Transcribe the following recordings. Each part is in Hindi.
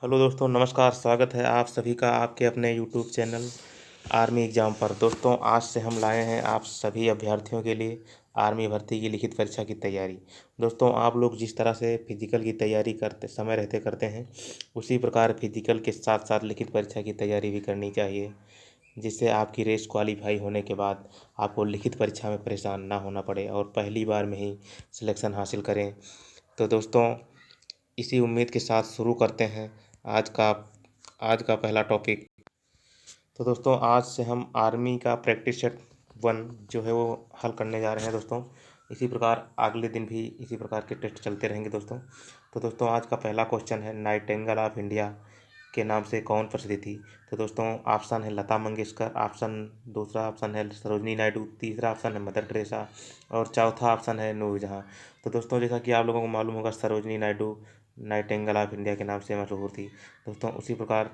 हेलो दोस्तों, नमस्कार। स्वागत है आप सभी का आपके अपने यूट्यूब चैनल आर्मी एग्ज़ाम पर। दोस्तों, आज से हम लाए हैं आप सभी अभ्यर्थियों के लिए आर्मी भर्ती की लिखित परीक्षा की तैयारी। दोस्तों, आप लोग जिस तरह से फिजिकल की तैयारी करते समय रहते करते हैं, उसी प्रकार फिजिकल के साथ साथ लिखित परीक्षा की तैयारी भी करनी चाहिए, जिससे आपकी रेस क्वालीफाई होने के बाद आपको लिखित परीक्षा में परेशान ना होना पड़े और पहली बार में ही सिलेक्शन हासिल करें। तो दोस्तों, इसी उम्मीद के साथ शुरू करते हैं आज का आज का पहला टॉपिक। तो दोस्तों, आज से हम आर्मी का प्रैक्टिस सेट 1 जो है वो हल करने जा रहे हैं दोस्तों। इसी प्रकार अगले दिन भी इसी प्रकार के टेस्ट चलते रहेंगे दोस्तों। तो दोस्तों, आज का पहला क्वेश्चन है, नाइटिंगेल ऑफ इंडिया के नाम से कौन प्रसिद्ध थी। तो दोस्तों, ऑप्शन है लता मंगेशकर, दूसरा ऑप्शन है सरोजनी नायडू, तीसरा ऑप्शन है मदर टेरेसा और चौथा ऑप्शन है नूरजहाँ। तो दोस्तों, जैसा कि आप लोगों को मालूम होगा, Sarojini Naidu Nightingale of India के नाम से मशहूर थी दोस्तों। उसी प्रकार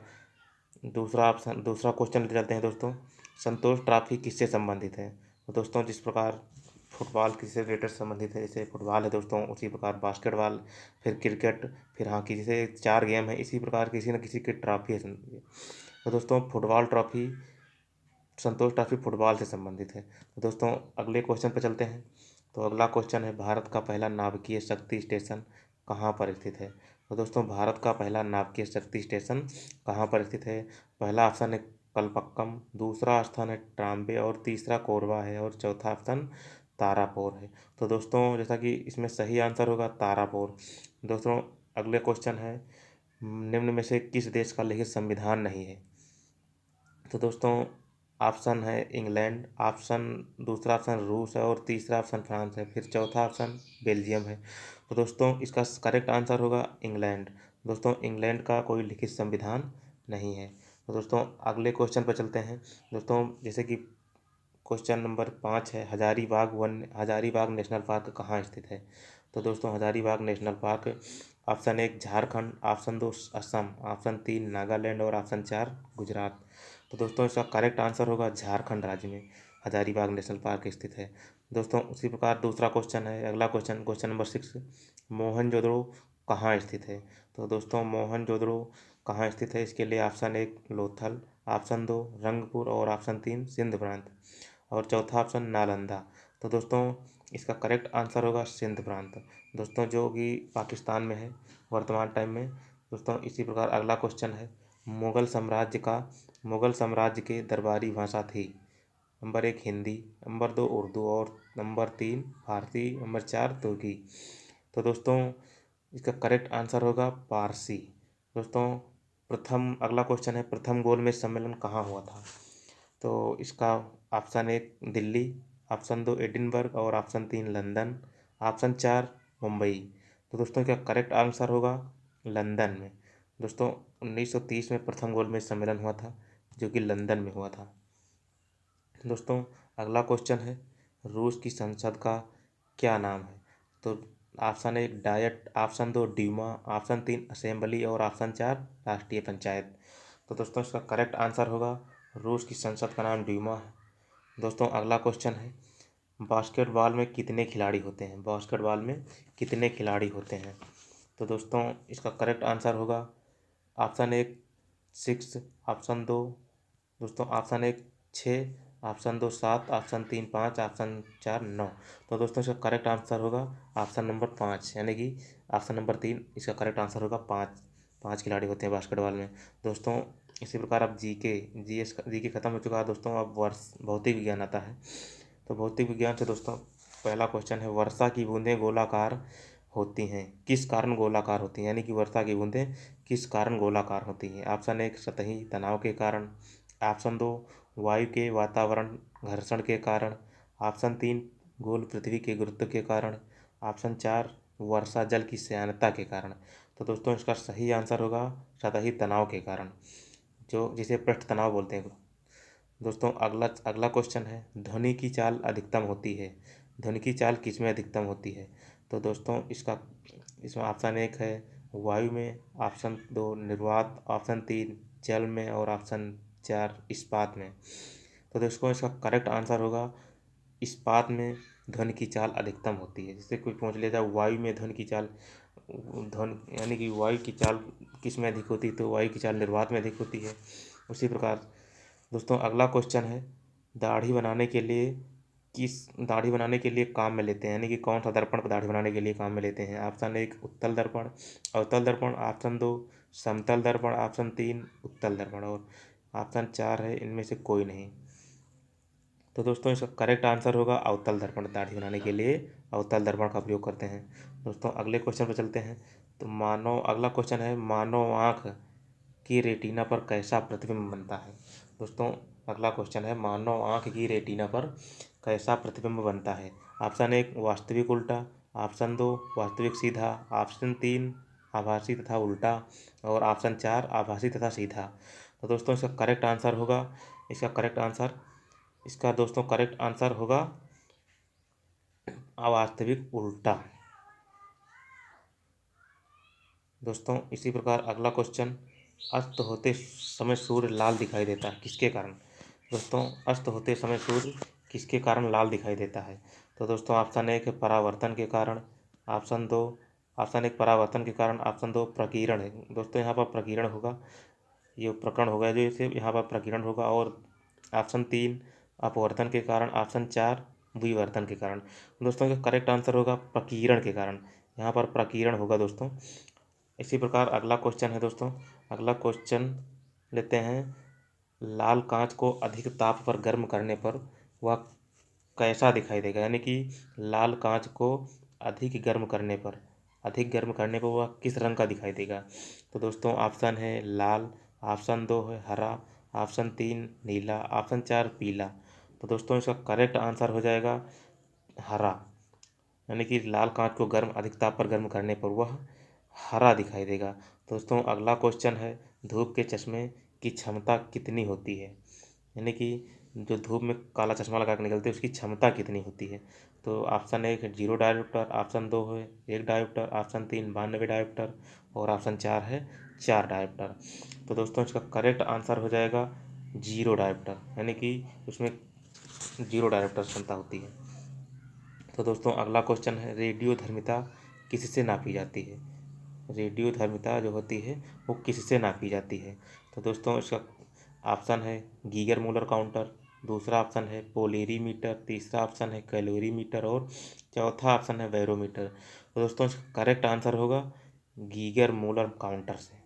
दूसरा क्वेश्चन ले चलते हैं दोस्तों। संतोष ट्रॉफी किससे संबंधित है। तो दोस्तों, जिस प्रकार फुटबॉल किससे रिलेटेड संबंधित है, जैसे फुटबॉल है दोस्तों, उसी प्रकार बास्केटबॉल, फिर क्रिकेट, फिर हॉकी, जैसे 4 गेम है, इसी प्रकार किसी न किसी की ट्रॉफी है। तो दोस्तों, संतोष ट्रॉफी फुटबॉल से संबंधित है। तो दोस्तों, अगले क्वेश्चन पर चलते हैं। तो अगला क्वेश्चन है, भारत का पहला नाभिकीय शक्ति स्टेशन कहाँ पर स्थित है। तो दोस्तों, भारत का पहला नाभिकीय शक्ति स्टेशन कहाँ पर स्थित है। पहला ऑप्शन है कलपक्कम, दूसरा स्थान है ट्राम्बे और तीसरा कोरबा है और चौथा ऑप्शन तारापुर है। तो दोस्तों, जैसा कि इसमें सही आंसर होगा तारापुर। दोस्तों, अगले क्वेश्चन है, निम्न में से किस देश का लिखित संविधान नहीं है। तो दोस्तों, ऑप्शन है इंग्लैंड, दूसरा ऑप्शन रूस है और तीसरा ऑप्शन फ्रांस है, फिर चौथा ऑप्शन बेल्जियम है। तो दोस्तों, इसका करेक्ट आंसर होगा इंग्लैंड। दोस्तों, इंग्लैंड का कोई लिखित संविधान नहीं है। तो दोस्तों, अगले क्वेश्चन पर चलते हैं दोस्तों। जैसे कि क्वेश्चन नंबर 5 है, हजारीबाग नेशनल पार्क कहाँ स्थित है। तो दोस्तों, Hazaribagh national park option 1 Jharkhand, option 2 Assam, option 3 Nagaland और ऑप्शन 4 गुजरात। तो दोस्तों, इसका करेक्ट आंसर होगा झारखंड राज्य में हजारीबाग नेशनल पार्क स्थित है। दोस्तों, उसी प्रकार दूसरा क्वेश्चन है, अगला क्वेश्चन नंबर 6, मोहनजोदड़ो कहाँ स्थित है। तो दोस्तों, मोहनजोदड़ो कहाँ स्थित है, इसके लिए ऑप्शन 1 लोथल, ऑप्शन 2 रंगपुर और ऑप्शन 3 सिंध प्रांत और चौथा ऑप्शन नालंदा। तो दोस्तों, इसका करेक्ट आंसर होगा सिंध प्रांत दोस्तों, जो कि पाकिस्तान में है वर्तमान टाइम में। दोस्तों, इसी प्रकार अगला क्वेश्चन है, मुगल साम्राज्य के दरबारी भाषा थी। नंबर 1 हिंदी, नंबर 2 उर्दू और नंबर 3 फारसी, नंबर 4 तुर्की। तो दोस्तों, इसका करेक्ट आंसर होगा पारसी दोस्तों। अगला क्वेश्चन है, प्रथम गोलमेज सम्मेलन कहाँ हुआ था। तो इसका ऑप्शन 1 दिल्ली, ऑप्शन 2 एडिनबर्ग और ऑप्शन 3 लंदन, ऑप्शन 4 मुंबई। तो दोस्तों, क्या करेक्ट आंसर होगा लंदन में दोस्तों। 1930 में प्रथम गोलमेज सम्मेलन हुआ था, जो कि लंदन में हुआ था दोस्तों। अगला क्वेश्चन है, रूस की संसद का क्या नाम है। तो option 1 Diet, option 2 Duma, option 3 assembly और ऑप्शन 4 राष्ट्रीय पंचायत। तो दोस्तों, इसका करेक्ट आंसर होगा रूस की संसद का नाम ड्यूमा है दोस्तों। अगला क्वेश्चन है, बास्केटबॉल में कितने खिलाड़ी होते हैं। तो दोस्तों, इसका करेक्ट आंसर होगा ऑप्शन 1 6, ऑप्शन 2 दोस्तों ऑप्शन 1 6, ऑप्शन 2 7, ऑप्शन 3 5, ऑप्शन 4 9। तो दोस्तों, इसका करेक्ट आंसर होगा ऑप्शन नंबर 5, यानी कि ऑप्शन नंबर 3 इसका करेक्ट आंसर होगा। पाँच खिलाड़ी होते हैं बास्केटबॉल में दोस्तों। इसी प्रकार अब जीके खत्म हो चुका है दोस्तों। अब भौतिक विज्ञान आता है। तो भौतिक विज्ञान से दोस्तों, पहला क्वेश्चन है, वर्षा की बूंदें गोलाकार होती हैं, किस कारण गोलाकार होती हैं, यानी कि वर्षा की बूंदें किस कारण गोलाकार होती हैं। ऑप्शन 1 सतही तनाव के कारण, ऑप्शन 2 वायु के वातावरण घर्षण के कारण, ऑप्शन 3 गोल पृथ्वी के गुरुत्व के कारण, ऑप्शन 4 वर्षा जल की श्यानता के कारण। तो दोस्तों, इसका सही आंसर होगा सतही तनाव के कारण, जो जिसे पृष्ठ तनाव बोलते हैं दोस्तों। अगला क्वेश्चन है, ध्वनि की चाल अधिकतम होती है, ध्वनि की चाल किस में अधिकतम होती है। तो दोस्तों, इसमें ऑप्शन 1 है वायु में, ऑप्शन 2 निर्वात, ऑप्शन 3 जल में और ऑप्शन 4 इस्पात में। तो दोस्तों, इसका करेक्ट आंसर होगा इस्पात में ध्वनि की चाल अधिकतम होती है। जैसे कोई पूछ लेता है वायु में ध्वनि की चाल ध्वनि यानी कि वायु की चाल किस में अधिक होती है, तो वायु की चाल निर्वात में अधिक होती है। उसी प्रकार दोस्तों अगला क्वेश्चन है, दाढ़ी बनाने के लिए दाढ़ी बनाने के लिए काम में लेते हैं, यानी कि कौन सा दर्पण दाढ़ी बनाने के लिए काम में लेते हैं। ऑप्शन 1 उत्तल दर्पण, अवतल दर्पण, ऑप्शन 2 समतल दर्पण, ऑप्शन 3 उत्तल दर्पण और ऑप्शन 4 है इनमें से कोई नहीं। तो दोस्तों इसका करेक्ट आंसर होगा अवतल दर्पण। दाढ़ी बनाने के लिए अवतल दर्पण का प्रयोग करते हैं। दोस्तों अगले क्वेश्चन पर चलते हैं। तो अगला क्वेश्चन है, मानव आँख की रेटिना पर कैसा प्रतिबिंब बनता है। दोस्तों अगला क्वेश्चन है, मानव आँख की रेटिना पर कैसा प्रतिबिंब बनता है। ऑप्शन 1 वास्तविक उल्टा, ऑप्शन 2 वास्तविक सीधा, ऑप्शन 3 आभासी तथा उल्टा और ऑप्शन 4 आभासी तथा सीधा। तो दोस्तों इसका दोस्तों करेक्ट आंसर होगा अवास्तविक उल्टा। दोस्तों इसी प्रकार अगला क्वेश्चन, अस्त होते समय सूर्य लाल दिखाई देता है किसके कारण। दोस्तों अस्त होते समय सूर्य किसके कारण लाल दिखाई देता है। तो दोस्तों ऑप्शन 1 परावर्तन के कारण, ऑप्शन 1 परावर्तन के कारण, ऑप्शन 2 प्रकीर्ण है। दोस्तों यहाँ पर प्रकीर्ण होगा, ये प्रकरण होगा जो इसे यहाँ पर प्रकीर्ण होगा और ऑप्शन 3 अपवर्तन के कारण, ऑप्शन 4 विवर्तन के कारण। दोस्तों इसका करेक्ट आंसर होगा प्रकीर्ण के कारण, यहाँ पर प्रकीर्ण होगा दोस्तों। इसी प्रकार अगला क्वेश्चन है दोस्तों, अगला क्वेश्चन लेते हैं, लाल कांच को अधिक ताप पर गर्म करने पर वह कैसा दिखाई देगा, यानी कि लाल कांच को अधिक गर्म करने पर वह किस रंग का दिखाई देगा। तो दोस्तों ऑप्शन है लाल, ऑप्शन 2 है हरा, ऑप्शन 3 नीला, ऑप्शन 4 पीला। तो दोस्तों इसका करेक्ट आंसर हो जाएगा हरा, यानी कि लाल कांच को अधिक ताप पर गर्म करने पर वह हरा दिखाई देगा। दोस्तों अगला क्वेश्चन है, धूप के चश्मे की क्षमता कितनी होती है, यानी कि जो धूप में काला चश्मा लगा कर निकलते हैं उसकी क्षमता कितनी होती है। तो ऑप्शन 1 है 0 डायोप्टर, ऑप्शन 2 है 1 डायोप्टर, ऑप्शन 3 92 डायोप्टर और ऑप्शन 4 है 4 डायोप्टर। तो दोस्तों इसका करेक्ट आंसर हो जाएगा 0 डायोप्टर, यानी कि उसमें 0 डायोप्टर क्षमता होती है। तो दोस्तों अगला क्वेश्चन है, रेडियोधर्मिता किससे नापी जाती है। रेडियोधर्मिता जो होती है वो किससे नापी जाती है। तो दोस्तों इसका ऑप्शन है गीगर मूलर काउंटर, दूसरा ऑप्शन है पोलेरीमीटर, तीसरा ऑप्शन है कैलोरीमीटर और चौथा ऑप्शन है बैरोमीटर। तो दोस्तों इसका करेक्ट आंसर होगा गीगर मूलर काउंटर से।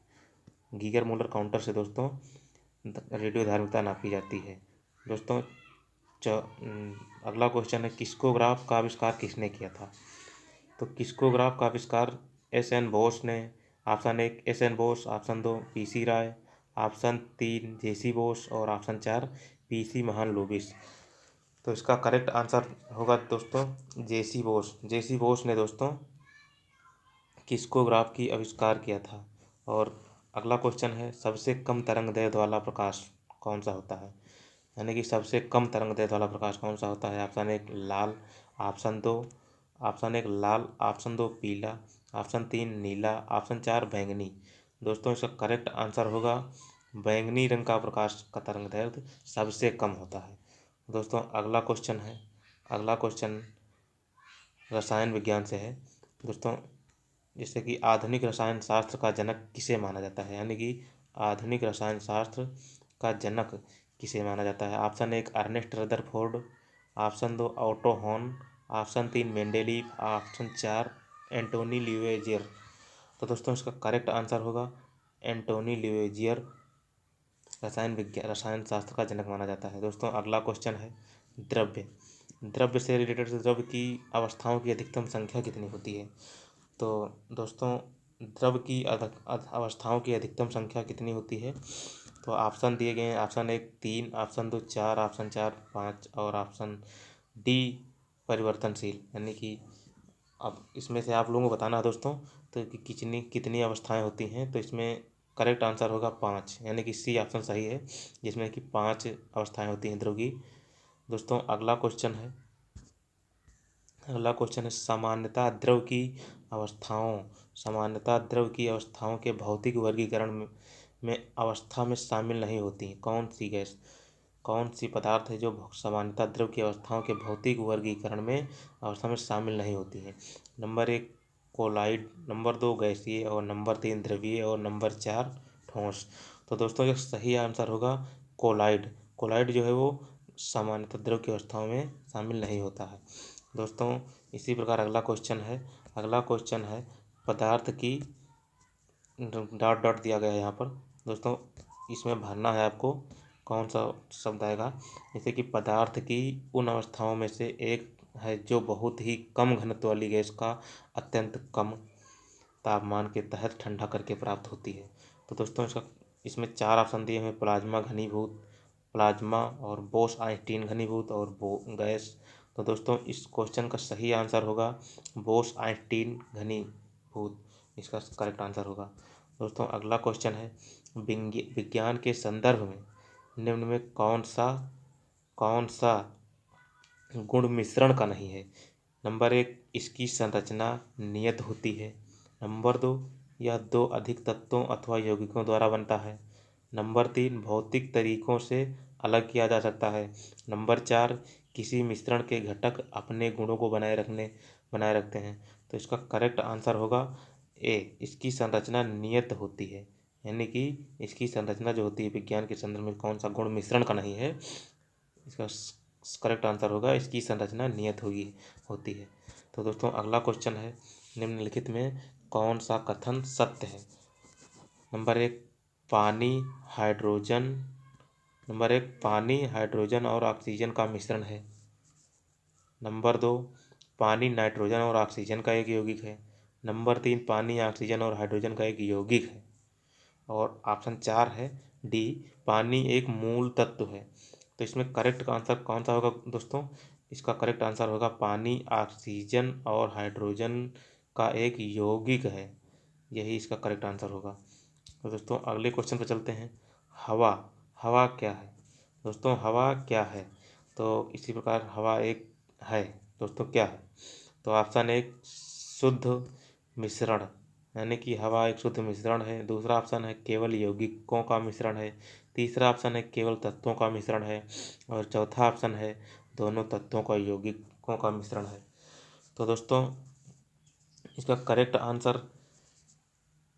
गीगर मूलर काउंटर से दोस्तों रेडियोधर्मिता नापी जाती है। दोस्तों अगला क्वेश्चन है, किस्कोग्राफ का आविष्कार किसने किया था। तो किस्कोग्राफ का आविष्कार एस.एन. बोस ने। Option 1 S N. Bose, option 2 P C. Ray, option 3 J C. Bose और ऑप्शन 4 पी.सी. महालनोबिस। तो इसका करेक्ट आंसर होगा दोस्तों जे.सी. बोस। जे.सी. बोस ने दोस्तों किस्कोग्राफ की आविष्कार किया था। और अगला क्वेश्चन है, सबसे कम तरंगदैर्घ्य वाला प्रकाश कौन सा होता है, यानी कि सबसे कम तरंगदैर्घ्य वाला प्रकाश कौन सा होता है। ऑप्शन 1 लाल, ऑप्शन 1 लाल, ऑप्शन 2 पीला, ऑप्शन 3 नीला, ऑप्शन 4 बैंगनी। दोस्तों इसका करेक्ट आंसर होगा बैंगनी रंग का प्रकाश का तरंगदैर्घ्य सबसे कम होता है। दोस्तों अगला क्वेश्चन रसायन विज्ञान से है। दोस्तों जैसे कि आधुनिक रसायन शास्त्र का जनक किसे माना जाता है, यानी कि आधुनिक रसायन शास्त्र का जनक किसे माना जाता है। Option 1 Ernest Rutherford, option 2 Otto Hahn, option 3 Mendeleev, option 4 Antoine Lavoisier. तो दोस्तों इसका करेक्ट आंसर होगा एंटोनी ल्यूवेजियर रसायन शास्त्र का जनक माना जाता है। दोस्तों अगला क्वेश्चन है, द्रव्य से रिलेटेड, द्रव्य की अवस्थाओं की अधिकतम संख्या कितनी होती है। तो दोस्तों द्रव्य की अवस्थाओं की अधिकतम संख्या कितनी होती है। तो ऑप्शन दिए गए हैं, ऑप्शन 1 3, ऑप्शन 2 4, ऑप्शन 4 5 और ऑप्शन डी परिवर्तनशील। यानी कि अब इसमें से आप लोगों को बताना है दोस्तों तो कि कितनी कितनी अवस्थाएं होती हैं। तो इसमें करेक्ट आंसर होगा 5, यानी कि सी ऑप्शन सही है, जिसमें कि 5 अवस्थाएं होती हैं द्रव की। दोस्तों अगला क्वेश्चन है, सामान्यतः द्रव की अवस्थाओं के भौतिक वर्गीकरण में अवस्था में शामिल नहीं होती। कौन सी पदार्थ है जो सामान्यतः द्रव की अवस्थाओं के भौतिक वर्गीकरण में अवस्था में शामिल नहीं होती है। नंबर 1 कोलाइड, नंबर 2 गैसीय और नंबर 3 द्रवीय और नंबर 4 ठोस। तो दोस्तों जो सही आंसर होगा कोलाइड। कोलाइड जो है वो सामान्यतः द्रव की अवस्थाओं में शामिल नहीं होता है। दोस्तों इसी प्रकार अगला क्वेश्चन है पदार्थ की डॉट डॉट दिया गया है यहाँ पर। दोस्तों इसमें भरना है आपको कौन सा शब्द आएगा। जैसे कि पदार्थ की उन अवस्थाओं में से एक है जो बहुत ही कम घनत्व वाली गैस का अत्यंत कम तापमान के तहत ठंडा करके प्राप्त होती है। तो दोस्तों इसमें 4 ऑप्शन दिए हैं, प्लाज्मा घनीभूत, प्लाज्मा और बोस आइंस्टीन घनीभूत और गैस। तो दोस्तों इस क्वेश्चन का सही आंसर होगा बोस आइंस्टीन घनीभूत, इसका करेक्ट आंसर होगा। दोस्तों अगला क्वेश्चन है विज्ञान के संदर्भ में निम्न में कौन सा गुण मिश्रण का नहीं है। नंबर 1 इसकी संरचना नियत होती है। नंबर 2 यह 2 अधिक तत्वों अथवा यौगिकों द्वारा बनता है। नंबर 3 भौतिक तरीकों से अलग किया जा सकता है। नंबर 4 किसी मिश्रण के घटक अपने गुणों को बनाए रखते हैं। तो इसका करेक्ट आंसर होगा ए, इसकी संरचना नियत होती है। यानी कि इसकी संरचना जो होती है विज्ञान के संदर्भ में कौन सा गुण मिश्रण का नहीं है, इसका करेक्ट आंसर होगा इसकी संरचना नियत होती है। तो दोस्तों अगला क्वेश्चन है निम्नलिखित में कौन सा कथन सत्य है। नंबर 1 पानी हाइड्रोजन और ऑक्सीजन का मिश्रण है। नंबर 2 पानी नाइट्रोजन और ऑक्सीजन का एक यौगिक है। नंबर 3 पानी ऑक्सीजन और हाइड्रोजन का एक यौगिक है। और ऑप्शन 4 है डी, पानी एक मूल तत्व है। तो इसमें करेक्ट आंसर कौन सा होगा दोस्तों, इसका करेक्ट आंसर होगा पानी ऑक्सीजन और हाइड्रोजन का एक यौगिक है, यही इसका करेक्ट आंसर होगा। तो दोस्तों अगले क्वेश्चन पर चलते हैं। हवा क्या है। दोस्तों हवा क्या है, तो इसी प्रकार हवा एक है। दोस्तों क्या है, तो ऑप्शन 1 शुद्ध मिश्रण, यानी कि हवा एक शुद्ध मिश्रण है। दूसरा ऑप्शन है केवल यौगिकों का मिश्रण है। तीसरा ऑप्शन है केवल तत्वों का मिश्रण है। और चौथा ऑप्शन है दोनों तत्वों का यौगिकों का मिश्रण है। तो दोस्तों इसका करेक्ट आंसर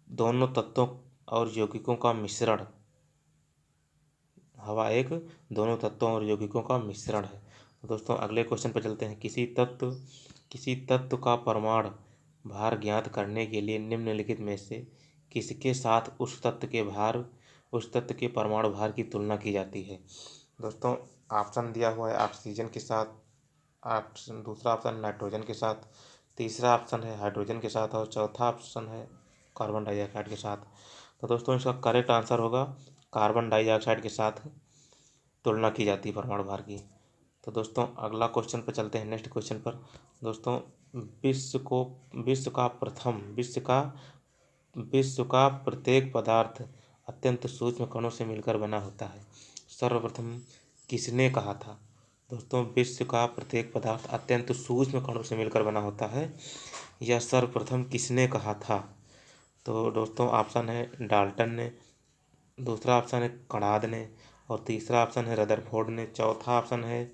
दोनों तत्वों और यौगिकों का मिश्रण, हवा एक दोनों तत्वों और यौगिकों का मिश्रण है। तो दोस्तों अगले क्वेश्चन पर चलते हैं। किसी तत्व का परमाणु भार ज्ञात करने के लिए निम्नलिखित में से किसके साथ उस तत्व के परमाणु भार की तुलना की जाती है। दोस्तों ऑप्शन दिया हुआ है ऑक्सीजन के साथ, दूसरा ऑप्शन नाइट्रोजन के साथ, तीसरा ऑप्शन है हाइड्रोजन के साथ और चौथा ऑप्शन है कार्बन डाइऑक्साइड के साथ। तो दोस्तों इसका करेक्ट आंसर होगा कार्बन डाइऑक्साइड के साथ तुलना की जाती है परमाणु भार की। तो दोस्तों अगला क्वेश्चन पर चलते हैं, नेक्स्ट क्वेश्चन पर। दोस्तों विश्व का प्रत्येक पदार्थ अत्यंत सूक्ष्म कणों से मिलकर बना होता है, सर्वप्रथम किसने कहा था। दोस्तों विश्व का प्रत्येक पदार्थ अत्यंत सूक्ष्म कणों से मिलकर बना होता है, यह सर्वप्रथम किसने कहा था। तो दोस्तों ऑप्शन है डाल्टन ने, दूसरा ऑप्शन है कणाद ने और तीसरा ऑप्शन है रदरफोर्ड ने, चौथा ऑप्शन है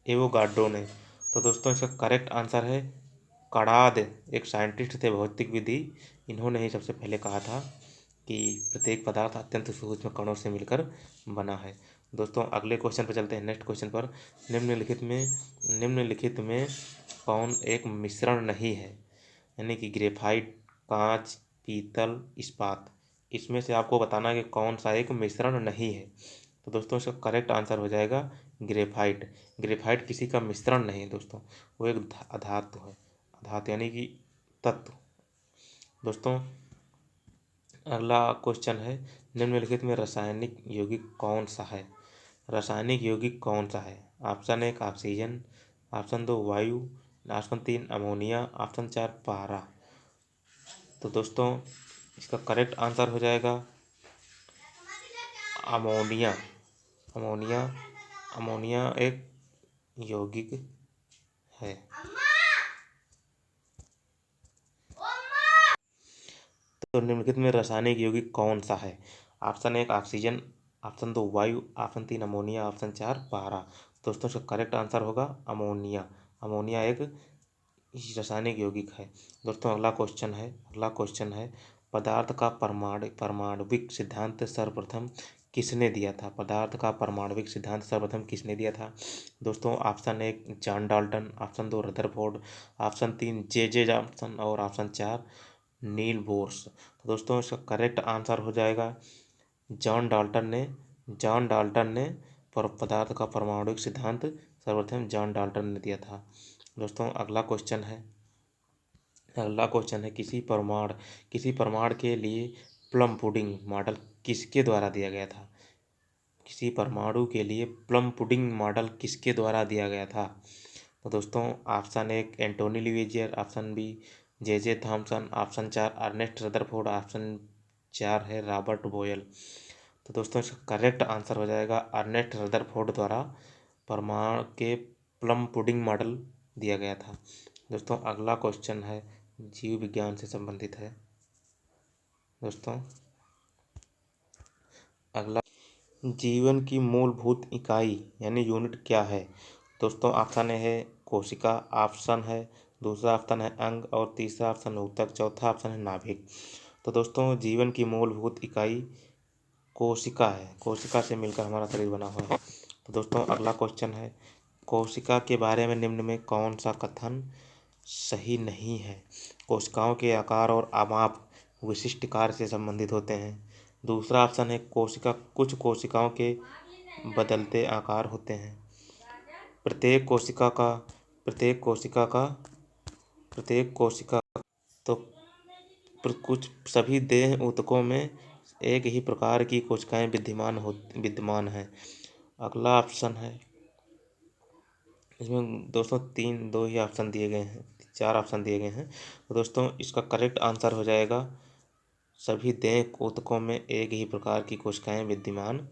एवोगाड्रो ने। तो दोस्तों इसका करेक्ट आंसर है कणाद, एक साइंटिस्ट थे भौतिक विधि, इन्होंने ही सबसे पहले कहा था कि प्रत्येक पदार्थ अत्यंत सूक्ष्म कणों से मिलकर बना है। दोस्तों अगले क्वेश्चन पर चलते हैं, नेक्स्ट क्वेश्चन पर। निम्नलिखित में कौन एक मिश्रण नहीं है, यानी कि ग्रेफाइट, कांच, पीतल, इस्पात, इसमें से आपको बताना है कि कौन सा एक मिश्रण नहीं है। तो दोस्तों इसका करेक्ट आंसर हो जाएगा ग्रेफाइट। ग्रेफाइट किसी का मिश्रण नहीं है दोस्तों, वो एक धातु है, धातु यानी कि तत्व। दोस्तों अगला क्वेश्चन है निम्नलिखित में रासायनिक यौगिक कौन सा है। रासायनिक यौगिक कौन सा है। ऑप्शन 1 ऑक्सीजन, ऑप्शन 2 वायु, ऑप्शन 3 अमोनिया, ऑप्शन 4 पारा। तो दोस्तों इसका करेक्ट आंसर हो जाएगा अमोनिया। अमोनिया एक यौगिक है। तो निम्नलिखित में रासायनिक यौगिक कौन सा है। ऑप्शन 1 ऑक्सीजन, ऑप्शन 2 वायु, ऑप्शन 3 अमोनिया, ऑप्शन 4 पारा। दोस्तों इसका करेक्ट आंसर होगा अमोनिया। अमोनिया एक रासायनिक यौगिक है। दोस्तों अगला क्वेश्चन है पदार्थ का परमाणविक सिद्धांत सर्वप्रथम किसने दिया था? पदार्थ का परमाणविक सिद्धांत सर्वप्रथम किसने दिया था? दोस्तों option 1 John Dalton, option 2 Rutherford, option 3 जे जॉनसन और ऑप्शन 4 नील बोर्स। तो दोस्तों इसका करेक्ट आंसर हो जाएगा जॉन डाल्टन ने पदार्थ का परमाणुिक सिद्धांत सर्वप्रथम जॉन डाल्टन ने दिया था। दोस्तों अगला क्वेश्चन है किसी परमाणु के लिए प्लम पुडिंग मॉडल किसके द्वारा दिया गया था? किसी परमाणु के लिए प्लम पुडिंग मॉडल किसके द्वारा दिया गया था? तो दोस्तों option 1 Antoine Lavoisier, option B J Thomson, option 4 Ernest Rutherford, option 4 है रॉबर्ट बोयल। तो दोस्तों इसका करेक्ट आंसर हो जाएगा अर्नेस्ट रदरफोर्ड द्वारा परमाणु के प्लम पुडिंग मॉडल दिया गया था। दोस्तों अगला क्वेश्चन है जीव विज्ञान से संबंधित है। दोस्तों अगला जीवन की मूलभूत इकाई यानी यूनिट क्या है? दोस्तों ऑप्शन ए है कोशिका, ऑप्शन है दूसरा ऑप्शन है अंग और तीसरा ऑप्शन है ऊतक, चौथा ऑप्शन है नाभिक। तो दोस्तों जीवन की मूलभूत इकाई कोशिका है। कोशिका से मिलकर हमारा शरीर बना हुआ है। तो दोस्तों अगला क्वेश्चन है कोशिका के बारे में निम्न में कौन सा कथन सही नहीं है? कोशिकाओं के आकार और माप विशिष्ट कार्य से संबंधित होते हैं। दूसरा ऑप्शन है कुछ कोशिकाओं के बदलते आकार होते हैं। प्रत्येक कोशिका तो कुछ सभी देह ऊतकों में एक ही प्रकार की कोशिकाएं विद्यमान हैं। अगला ऑप्शन है इसमें दोस्तों दो ही ऑप्शन दिए गए हैं, 4 ऑप्शन दिए गए हैं। तो दोस्तों इसका करेक्ट आंसर हो जाएगा सभी देह ऊतकों में एक ही प्रकार की कोशिकाएं विद्यमान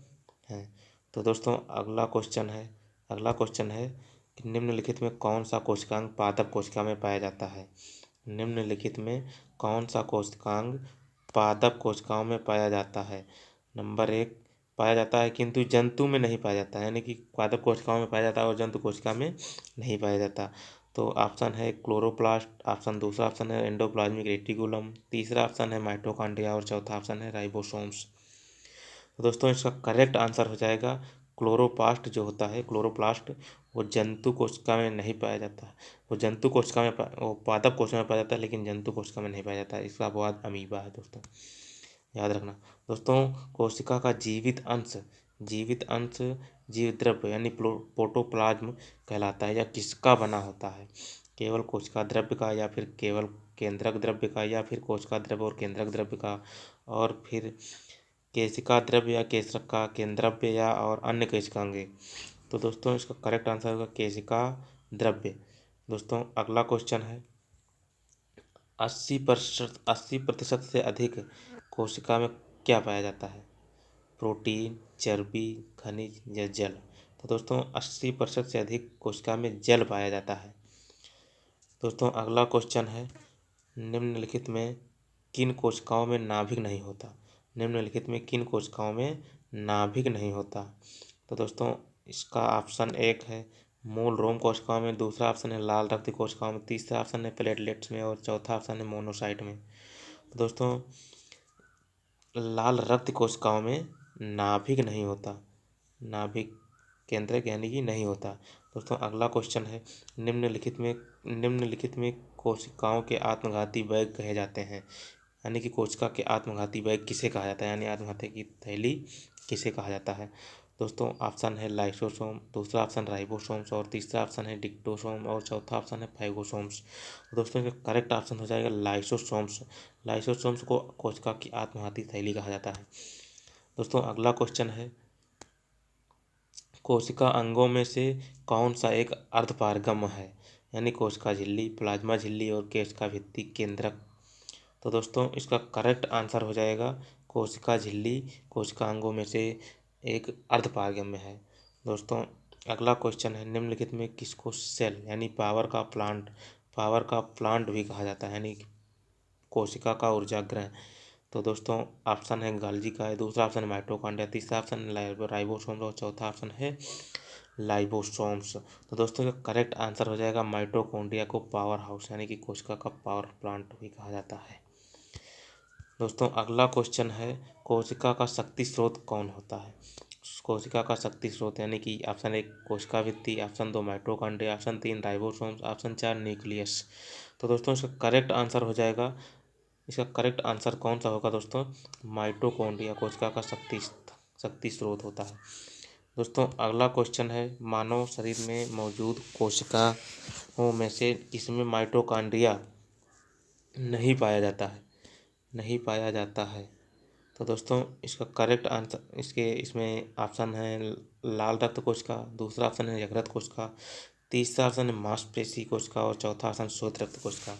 हैं। तो दोस्तों अगला क्वेश्चन है कि निम्नलिखित में कौन सा कोशिकांग पादप कोशिका में पाया जाता है? निम्नलिखित में कौन सा कोशिकांग पादप कोशिकाओं में पाया जाता है? नंबर 1 पाया जाता है किंतु जंतु में नहीं पाया जाता है, यानी कि पादप कोशिकाओं में पाया जाता है और जंतु कोशिका में नहीं पाया जाता। तो ऑप्शन है क्लोरोप्लास्ट, दूसरा ऑप्शन है एंडोप्लाज्मिक रेटिकुलम, तीसरा ऑप्शन है माइटोकॉन्ड्रिया और चौथा ऑप्शन है राइबोसोम्स। तो दोस्तों इसका करेक्ट आंसर हो जाएगा क्लोरोप्लास्ट जो होता है क्लोरोप्लास्ट वो जंतु कोशिका में नहीं पाया जाता। वो पादप कोशिका में पाया जाता है लेकिन जंतु कोशिका में नहीं पाया जाता है। इसका अपवाद अमीबा है दोस्तों, याद रखना। दोस्तों कोशिका का जीवित अंश जीव द्रव्य यानी प्रोटोप्लाज्म कहलाता है या किसका बना होता है? केवल कोशिका द्रव्य का या फिर केवल केंद्रक द्रव्य का या फिर कोशिका द्रव्य और केंद्रक द्रव्य का और फिर केशिका द्रव्य या केशरक का केंद्रव्य या और अन्य केशिकांगे? तो दोस्तों इसका करेक्ट आंसर होगा केशिका द्रव्य। दोस्तों अगला क्वेश्चन है 80% से अधिक कोशिका में क्या पाया जाता है? प्रोटीन, चर्बी, खनिज या जल? तो दोस्तों 80% से अधिक कोशिका में जल पाया जाता है। दोस्तों अगला क्वेश्चन है निम्नलिखित में किन कोशिकाओं में नाभिक नहीं होता? निम्नलिखित में किन कोशिकाओं में नाभिक नहीं होता? तो दोस्तों इसका ऑप्शन 1 है मूल रोम कोशिकाओं में, दूसरा ऑप्शन है लाल रक्त कोशिकाओं में, तीसरा ऑप्शन है प्लेटलेट्स में और चौथा ऑप्शन है मोनोसाइट में। तो दोस्तों लाल रक्त कोशिकाओं में नाभिक नहीं होता, नाभिक केंद्रक यानी कि नहीं होता। दोस्तों अगला क्वेश्चन है निम्नलिखित में कोशिकाओं के आत्मघाती बैग कहे जाते हैं, यानी कि कोशिका के आत्मघाती बैग किसे कहा जाता है, यानी आत्मघाती की थैली किसे कहा जाता है? दोस्तों ऑप्शन है लाइसोसोम, दूसरा ऑप्शन राइबोसोम्स और तीसरा ऑप्शन है डिक्टोसोम और चौथा ऑप्शन है फाइगोसोम्स। दोस्तों इसका करेक्ट ऑप्शन हो जाएगा लाइसोसोम्स। लाइसोसोम्स को कोशिका की आत्मघाती थैली कहा जाता है। दोस्तों अगला क्वेश्चन है कोशिका अंगों में से कौन सा एक अर्धपारगम है, यानी कोशिका झिल्ली, प्लाज्मा झिल्ली और कोशिका भित्ति केंद्रक? तो दोस्तों इसका करेक्ट आंसर हो जाएगा कोशिका झिल्ली कोशिका अंगों में से एक अर्धपारगम्य है। दोस्तों अगला क्वेश्चन है निम्नलिखित में किसको सेल यानी पावर का प्लांट भी कहा जाता है, यानी कोशिका का ऊर्जागृह? तो दोस्तों ऑप्शन है गाल्जी का है, दूसरा ऑप्शन है माइटोकॉन्ड्रिया, तीसरा ऑप्शन है राइबोसोम और चौथा ऑप्शन है लाइबोसोम्स। तो दोस्तों इसका करेक्ट आंसर हो जाएगा माइटोकॉन्ड्रिया को पावर हाउस यानी कि कोशिका का पावर प्लांट भी कहा जाता है। दोस्तों अगला क्वेश्चन है कोशिका का शक्ति स्रोत कौन होता है। कोशिका का शक्ति स्रोत यानी कि ऑप्शन 1 कोशिका भित्ति, option 2 mitochondria, option 3 ribosomes, option 4 nucleus. तो दोस्तों इसका करेक्ट आंसर हो जाएगा, इसका करेक्ट आंसर कौन सा होगा दोस्तों, माइटोकॉन्ड्रिया कोशिका का शक्ति स्रोत होता है। दोस्तों अगला क्वेश्चन है मानव शरीर में मौजूद कोशिकाओं में से इसमें माइटोकॉन्ड्रिया नहीं पाया जाता है। तो दोस्तों इसका करेक्ट आंसर इसमें ऑप्शन है लाल रक्त कोशिका, दूसरा ऑप्शन है यकृत कोशिका, तीसरा ऑप्शन है मांसपेशी कोशिका और चौथा ऑप्शन श्वेत रक्त कोशिका।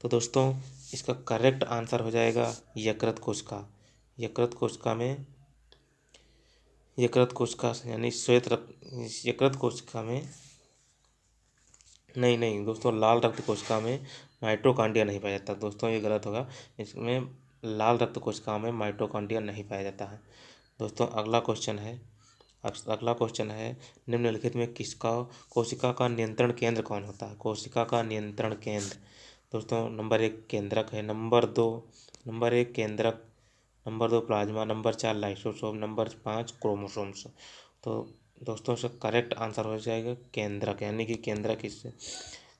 तो दोस्तों इसका करेक्ट आंसर हो जाएगा यकृत कोशिका। यकृत कोशिका यानी यकृत कोशिका में नहीं दोस्तों, लाल रक्त कोशिका में माइटोकॉन्ड्रिया नहीं पाया जाता। दोस्तों ये गलत होगा, इसमें लाल रक्त कोशिका में माइटोकॉन्ड्रिया नहीं पाया जाता है। दोस्तों अगला क्वेश्चन है निम्नलिखित में कोशिका का नियंत्रण केंद्र कौन होता है। कोशिका का नियंत्रण केंद्र दोस्तों नंबर 1 केंद्रक है, नंबर 1 केंद्रक, number 2 plasma, number 4 lysosome, number 5 chromosomes. तो दोस्तों इसका करेक्ट आंसर हो जाएगा केंद्रक यानी कि केंद्रक इस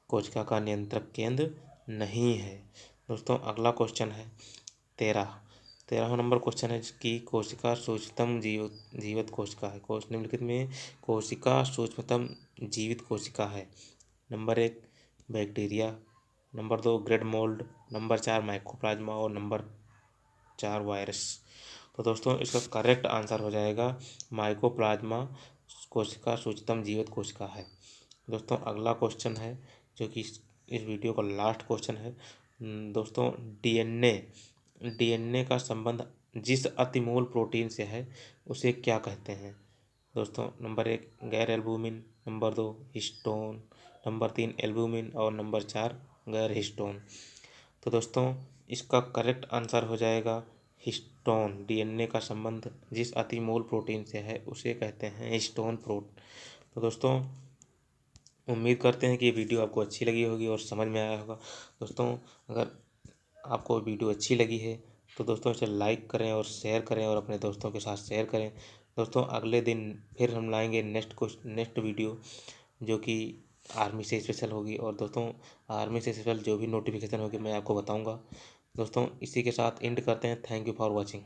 कोशिका का नियंत्रक केंद्र नहीं है। दोस्तों अगला क्वेश्चन है 13वां नंबर क्वेश्चन है कि कोशिका सूक्ष्मतम जीवित कोशिका है। निम्नलिखित में कोशिका सूक्ष्मतम जीवित कोशिका है। Number 1 bacteria, number 2 grade mould, number 4 mycoplasma और नंबर 4 वायरस। तो दोस्तों इसका करेक्ट आंसर हो जाएगा माइकोप्लाज्मा कोशिका सूक्ष्मतम जीवित कोशिका है। दोस्तों अगला क्वेश्चन है जो कि इस वीडियो का लास्ट क्वेश्चन है। दोस्तों डीएनए का संबंध जिस अतिमूल प्रोटीन से है उसे क्या कहते हैं। दोस्तों नंबर 1 गैर albumin, number 2 histone, number 3 albumin और नंबर 4 गैर हिस्टोन। तो दोस्तों इसका करेक्ट आंसर हो जाएगा हिस्टोन। डीएनए का संबंध जिस अतिमूल प्रोटीन से है उसे कहते हैं हिस्टोन प्रोटीन। तो दोस्तों उम्मीद करते हैं कि ये वीडियो आपको अच्छी लगी होगी और समझ में आया होगा। दोस्तों अगर आपको वीडियो अच्छी लगी है तो दोस्तों इसे लाइक करें और शेयर करें और अपने दोस्तों के साथ शेयर करें। दोस्तों अगले दिन फिर हम लाएंगे नेक्स्ट वीडियो जो कि आर्मी से स्पेशल होगी। और दोस्तों आर्मी से स्पेशल जो भी नोटिफिकेशन होगी मैं आपको बताऊंगा। दोस्तों इसी के साथ एंड करते हैं। Thank you for watching.